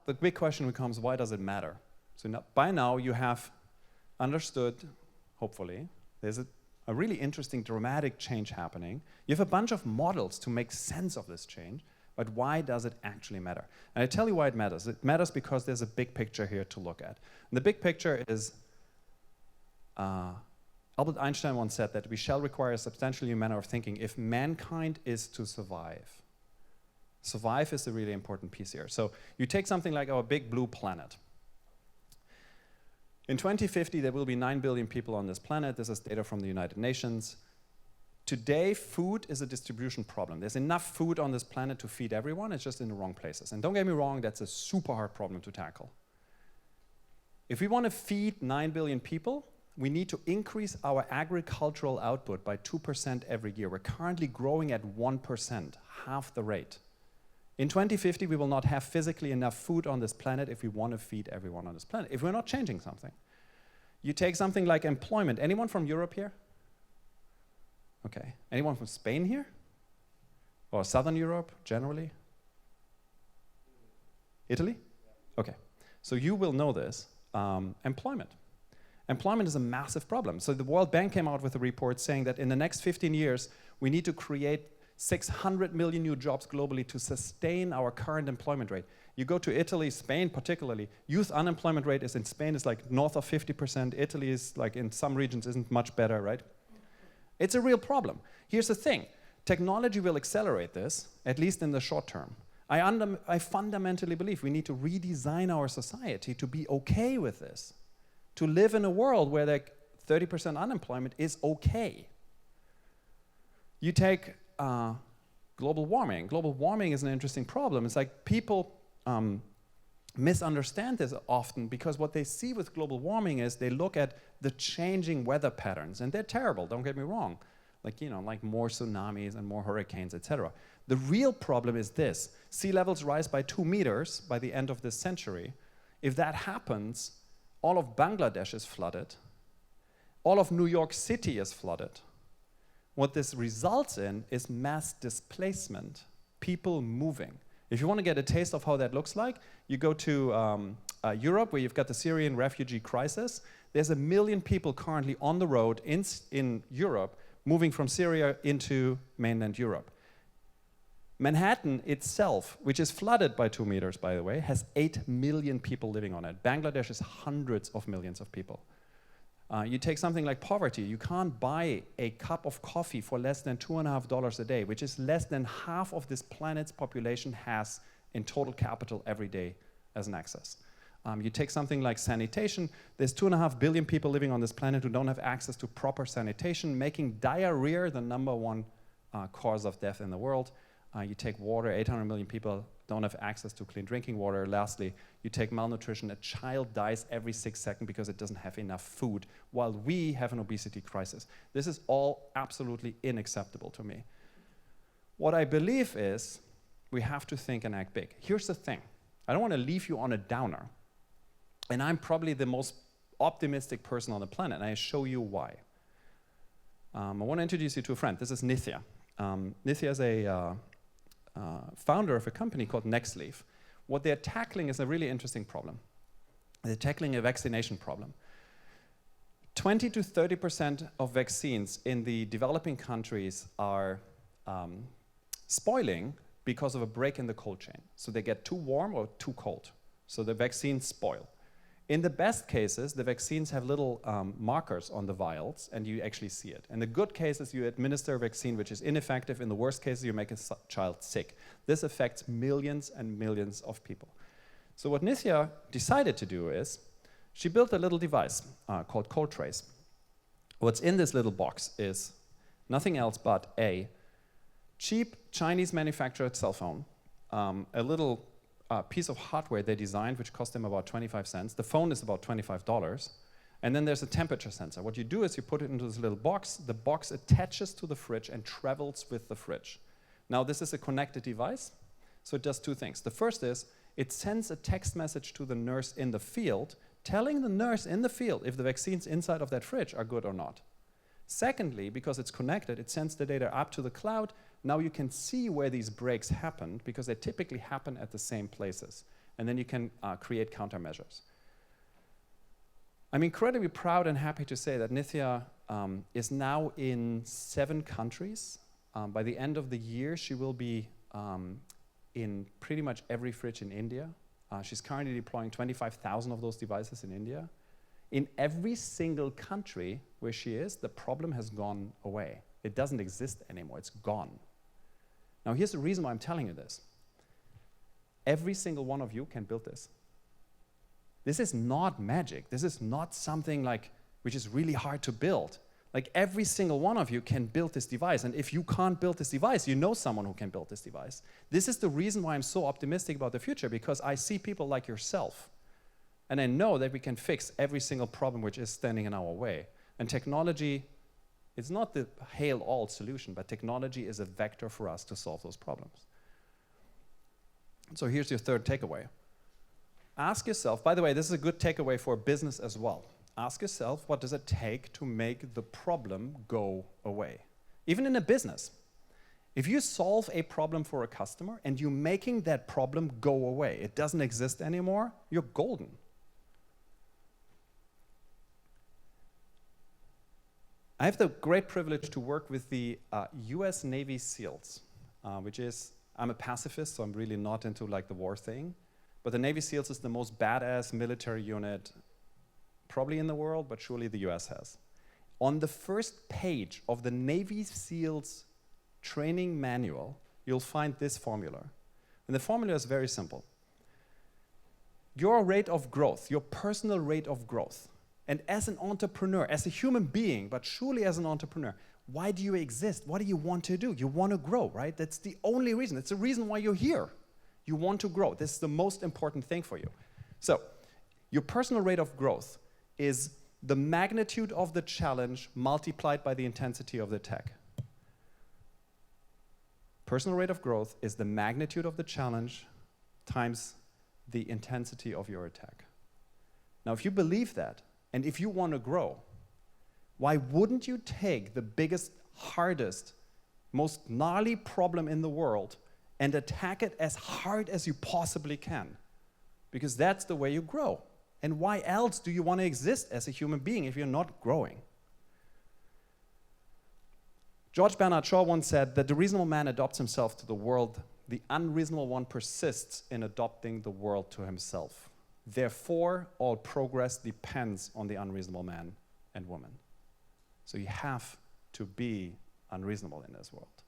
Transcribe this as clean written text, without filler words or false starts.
the big question becomes, why does it matter? So now, by now you have understood, hopefully, there's a really interesting dramatic change happening. You have a bunch of models to make sense of this change, but why does it actually matter? And I tell you why it matters. It matters because there's a big picture here to look at. And the big picture is, Albert Einstein once said that we shall require a substantially new manner of thinking if mankind is to survive. Survive is the really important piece here. So you take something like our big blue planet. In 2050, there will be 9 billion people on this planet. This is data from the United Nations. Today, food is a distribution problem. There's enough food on this planet to feed everyone, it's just in the wrong places. And don't get me wrong, that's a super hard problem to tackle. If we want to feed 9 billion people, we need to increase our agricultural output by 2% every year. We're currently growing at 1%, half the rate. In 2050, we will not have physically enough food on this planet if we want to feed everyone on this planet, if we're not changing something. You take something like employment. Anyone from Europe here? Okay. Anyone from Spain here? Or Southern Europe, generally? Italy? Okay. So you will know this. Employment. Employment is a massive problem. So the World Bank came out with a report saying that in the next 15 years, we need to create 600 million new jobs globally to sustain our current employment rate. You go to Italy, Spain particularly, youth unemployment rate is in Spain is like north of 50%. Italy is like in some regions isn't much better, right? It's a real problem. Here's the thing, technology will accelerate this, at least in the short term. I fundamentally believe we need to redesign our society to be okay with this, to live in a world where like 30% unemployment is okay. You take global warming. Global warming is an interesting problem. It's like people misunderstand this often because what they see with global warming is they look at the changing weather patterns, and they're terrible, don't get me wrong. Like, you know, like more tsunamis and more hurricanes, etc. The real problem is this. Sea levels rise by 2 meters by the end of this century. If that happens, all of Bangladesh is flooded. All of New York City is flooded. What this results in is mass displacement, people moving. If you want to get a taste of how that looks like, you go to Europe, where you've got the Syrian refugee crisis. There's 1 million people currently on the road in Europe, moving from Syria into mainland Europe. Manhattan itself, which is flooded by 2 meters, by the way, has 8 million people living on it. Bangladesh is hundreds of millions of people. You take something like poverty. You can't buy a cup of coffee for less than $2.50 a day, which is less than half of this planet's population has in total capital every day as an access. You take something like sanitation. There's 2.5 billion people living on this planet who don't have access to proper sanitation, making diarrhea the #1 cause of death in the world. You take water, 800 million people don't have access to clean drinking water. Lastly, you take malnutrition. A child dies every 6 seconds because it doesn't have enough food, while we have an obesity crisis. This is all absolutely unacceptable to me. What I believe is we have to think and act big. Here's the thing. I don't want to leave you on a downer. And I'm probably the most optimistic person on the planet, and I show you why. I want to introduce you to a friend. This is Nithya. Nithya is a founder of a company called Nextleaf. What they're tackling is a really interesting problem. They're tackling a vaccination problem. 20 to 30% of vaccines in the developing countries are spoiling because of a break in the cold chain. So they get too warm or too cold. So the vaccines spoil. In the best cases, the vaccines have little markers on the vials, and you actually see it. In the good cases, you administer a vaccine which is ineffective. In the worst cases, you make a child sick. This affects millions and millions of people. So what Nithya decided to do is, she built a little device called Cold Trace. What's in this little box is nothing else but a cheap Chinese manufactured cell phone, a little piece of hardware they designed, which cost them about 25 cents. The phone is about $25. And then there's a temperature sensor. What you do is you put it into this little box. The box attaches to the fridge and travels with the fridge. Now, this is a connected device, so it does 2 things. The first is it sends a text message to the nurse in the field, telling the nurse in the field if the vaccines inside of that fridge are good or not. Secondly, because it's connected, it sends the data up to the cloud. Now you can see where these breaks happened, because they typically happen at the same places. And then you can create countermeasures. I'm incredibly proud and happy to say that Nithya is now in 7 countries. By the end of the year, she will be in pretty much every fridge in India. She's currently deploying 25,000 of those devices in India. In every single country where she is, the problem has gone away. It doesn't exist anymore, it's gone. Now here's the reason why I'm telling you this. Every single one of you can build this. This is not magic. This is not something like which is really hard to build. Like every single one of you can build this device, and if you can't build this device, you know someone who can build this device. This is the reason why I'm so optimistic about the future, because I see people like yourself, and I know that we can fix every single problem which is standing in our way. And technology, it's not the hail-all solution, but technology is a vector for us to solve those problems. So here's your third takeaway. Ask yourself, by the way, this is a good takeaway for business as well. Ask yourself, what does it take to make the problem go away? Even in a business. If you solve a problem for a customer and you're making that problem go away, it doesn't exist anymore, you're golden. I have the great privilege to work with the US Navy SEALs, which is, I'm a pacifist, so I'm really not into like the war thing, but the Navy SEALs is the most badass military unit probably in the world, but surely the US has. On the first page of the Navy SEALs training manual, you'll find this formula. And the formula is very simple. Your rate of growth, your personal rate of growth, and as an entrepreneur, as a human being, but surely as an entrepreneur, why do you exist? What do you want to do? You want to grow, right? That's the only reason. It's the reason why you're here. You want to grow. This is the most important thing for you. So, your personal rate of growth is the magnitude of the challenge multiplied by the intensity of the attack. Personal rate of growth is the magnitude of the challenge times the intensity of your attack. Now, if you believe that, and if you want to grow, why wouldn't you take the biggest, hardest, most gnarly problem in the world and attack it as hard as you possibly can? Because that's the way you grow. And why else do you want to exist as a human being if you're not growing? George Bernard Shaw once said that the reasonable man adopts himself to the world, the unreasonable one persists in adopting the world to himself. Therefore, all progress depends on the unreasonable man and woman. So you have to be unreasonable in this world.